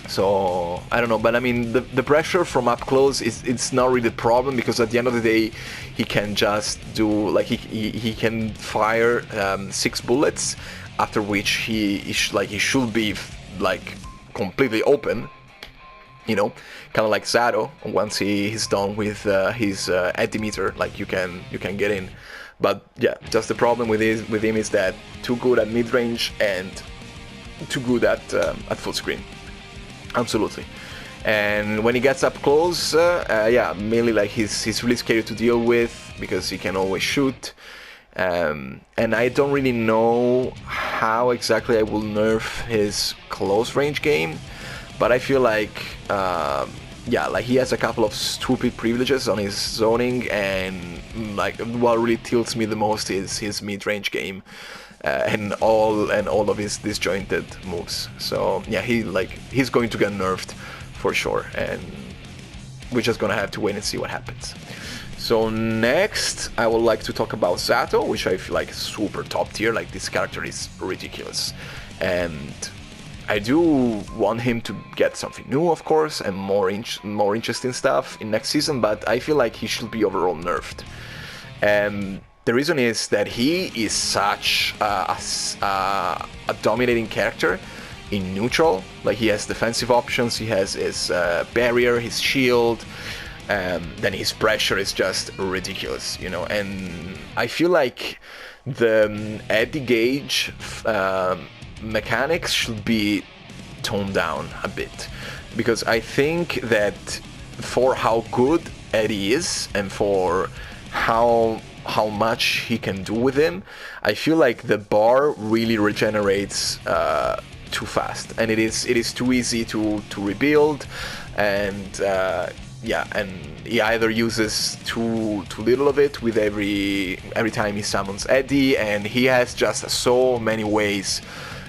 So, I don't know, but I mean, the pressure from up close it's not really the problem, because at the end of the day, he can just do, like, he can fire 6 bullets, after which he should be, like, completely open, you know, kind of like Zato. Once he's done with his eddy meter, like, you can get in. But yeah, just the problem with him is that too good at mid-range and too good at full screen. Absolutely. And when he gets up close, yeah, mainly like he's really scary to deal with because he can always shoot. And I don't really know how exactly I will nerf his close range game, but I feel like, yeah, like he has a couple of stupid privileges on his zoning, and like what really tilts me the most is his mid-range game. And all of his disjointed moves. So yeah, he's going to get nerfed for sure, and we're just gonna have to wait and see what happens. So next, I would like to talk about Zato, which I feel like super top tier. Like, this character is ridiculous, and I do want him to get something new, of course, and more interesting stuff in next season. But I feel like he should be overall nerfed. And the reason is that he is such a dominating character in neutral. Like, he has defensive options, he has his barrier, his shield, then his pressure is just ridiculous, you know. And I feel like the eddy gauge mechanics should be toned down a bit, because I think that for how good Eddie is and for how much he can do with him, I feel like the bar really regenerates too fast, and it is too easy to rebuild, and yeah, and he either uses too little of it with every time he summons Eddie, and he has just so many ways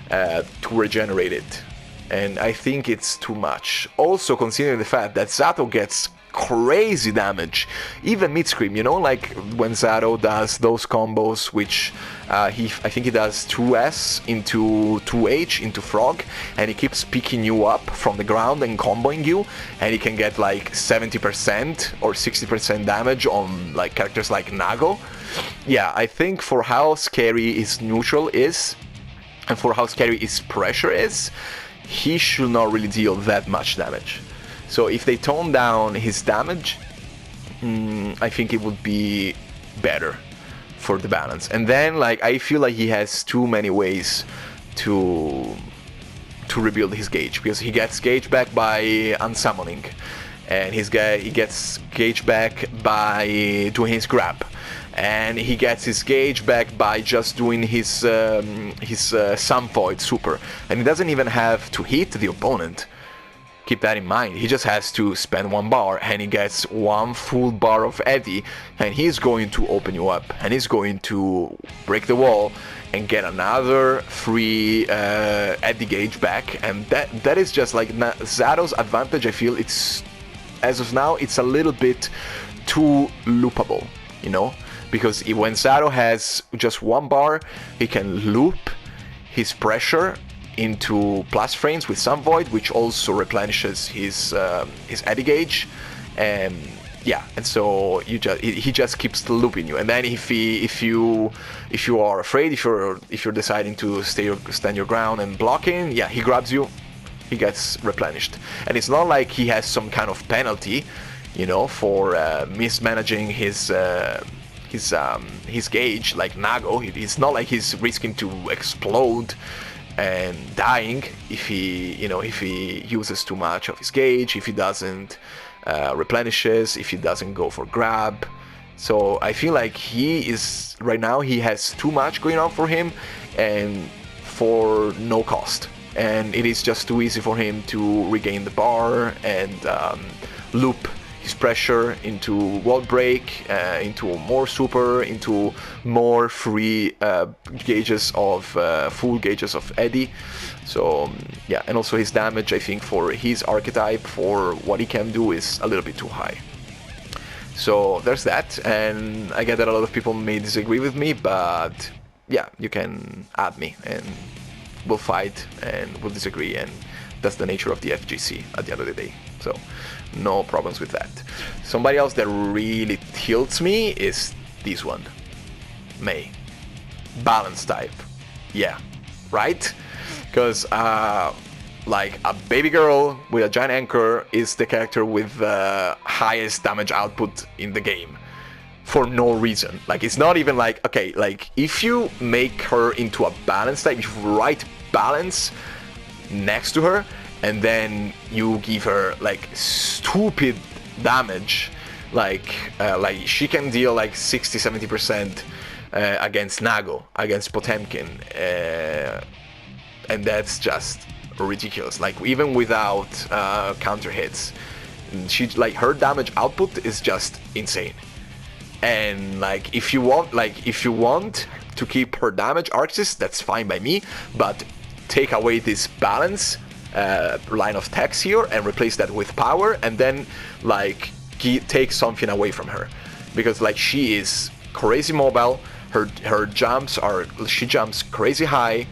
to regenerate it, and I think it's too much. Also, considering the fact that Zato gets crazy damage, even mid-scream, you know, like when Zato does those combos, which I think he does 2S into 2H into Frog, and he keeps picking you up from the ground and comboing you, and he can get like 70% or 60% damage on like characters like Nago. Yeah, I think for how scary his neutral is, and for how scary his pressure is, he should not really deal that much damage. So if they tone down his damage, I think it would be better for the balance. And then, like, I feel like he has too many ways to rebuild his gauge, because he gets gauge back by unsummoning, and he gets gauge back by doing his grab, and he gets his gauge back by just doing his Sum Void super, and he doesn't even have to hit the opponent. keep that in mind. He just has to spend 1 bar and he gets 1 full bar of Eddie, and he's going to open you up and he's going to break the wall and get another free Eddie gauge back. And that is just like Zato's advantage. I feel it's, as of now, it's a little bit too loopable, you know, because when Zato has just 1 bar, he can loop his pressure into plus frames with some void, which also replenishes his Eddie gauge, and yeah, and so he just keeps looping you. And then if you are afraid, if you're deciding to stand your ground and blocking, yeah, he grabs you, he gets replenished. And it's not like he has some kind of penalty, you know, for mismanaging his gauge like Nago. It's not like he's risking to explode and dying if he uses too much of his gauge, if he doesn't replenishes, if he doesn't go for grab. So I feel like right now he has too much going on for him and for no cost, and it is just too easy for him to regain the bar and loop his pressure into wall break, into more super, into more free gauges of full gauges of Eddie. So yeah, and also his damage, I think, for his archetype, for what he can do, is a little bit too high. So there's that, and I get that a lot of people may disagree with me, but yeah, you can add me and we'll fight and we'll disagree, and that's the nature of the FGC at the end of the day. So no problems with that. Somebody else that really tilts me is this one, Mei. Balance type. Yeah, right? Because like a baby girl with a giant anchor is the character with the highest damage output in the game for no reason. Like, it's not even like, okay, like if you make her into a balance type, if you write balance next to her and then you give her like stupid damage, like she can deal like 60-70% against Nago, against Potemkin, and that's just ridiculous. Like, even without counter hits, her damage output is just insane. And like, if you want to keep her damage arcs, that's fine by me, but take away this balance line of text here and replace that with power, and then like take something away from her, because like she is crazy mobile. Her jumps she jumps crazy high,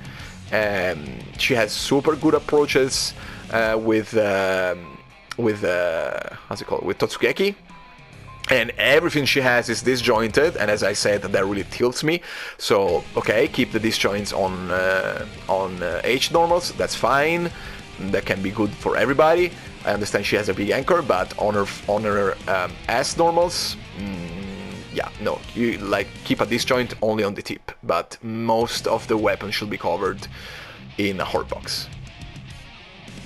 and she has super good approaches with how's it called, with Totsugeki, and everything she has is disjointed, and as I said, that really tilts me. So okay, keep the disjoints on H normals, that's fine, that can be good for everybody. I understand she has a big anchor, but on her S normals, yeah, no, you like keep a disjoint only on the tip, but most of the weapon should be covered in a horde box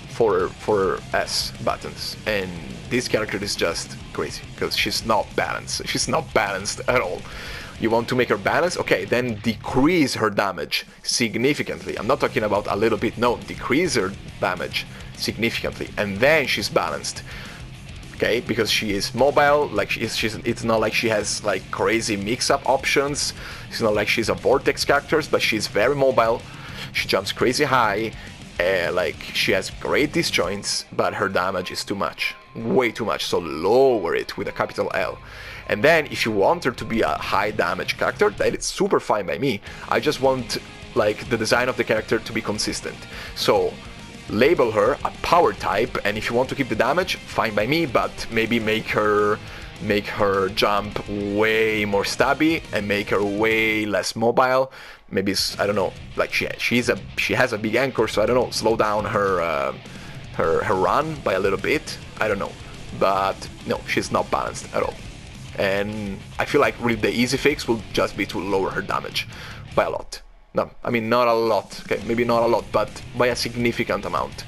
for S buttons. And this character is just crazy because she's not balanced. She's not balanced at all. You want to make her balanced? Okay, then decrease her damage significantly. I'm not talking about a little bit, no, decrease her damage significantly, and then she's balanced. Okay, because she is mobile, like it's not like she has like crazy mix-up options. It's not like she's a vortex character, but she's very mobile. She jumps crazy high, like she has great disjoints, but her damage is too much, way too much. So lower it with a capital L. And then if you want her to be a high damage character, that is super fine by me. I just want like the design of the character to be consistent. So label her a power type, and if you want to keep the damage, fine by me, but maybe make her jump way more stabby and make her way less mobile. Maybe I don't know, like she has a big anchor, so I don't know, slow down her run by a little bit. I don't know, but no, she's not balanced at all. And I feel like really the easy fix will just be to lower her damage by a lot. No, I mean not a lot, okay, maybe not a lot, but by a significant amount.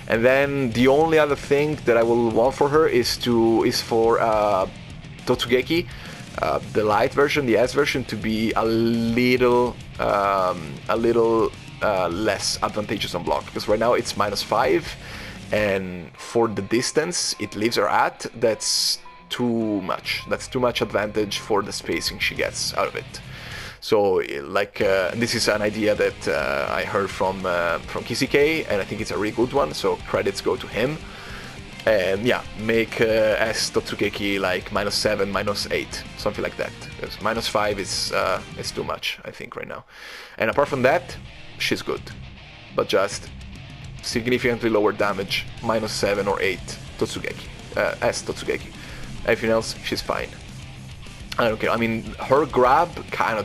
And then the only other thing that I will want for her is for Totsugeki, the light version, the S version, to be a little less advantageous on block, because right now it's -5, and for the distance it leaves her at, that's too much. That's too much advantage for the spacing she gets out of it. So like this is an idea that I heard from KCK, and I think it's a really good one, so credits go to him. And yeah, make S Totsugeki like -7, -8, something like that. Because -5 is too much, I think, right now. And apart from that, she's good, but just significantly lower damage, -7 or 8 Totsugeki, S Totsugeki. Everything else, she's fine. I don't care. I mean, her grab kind of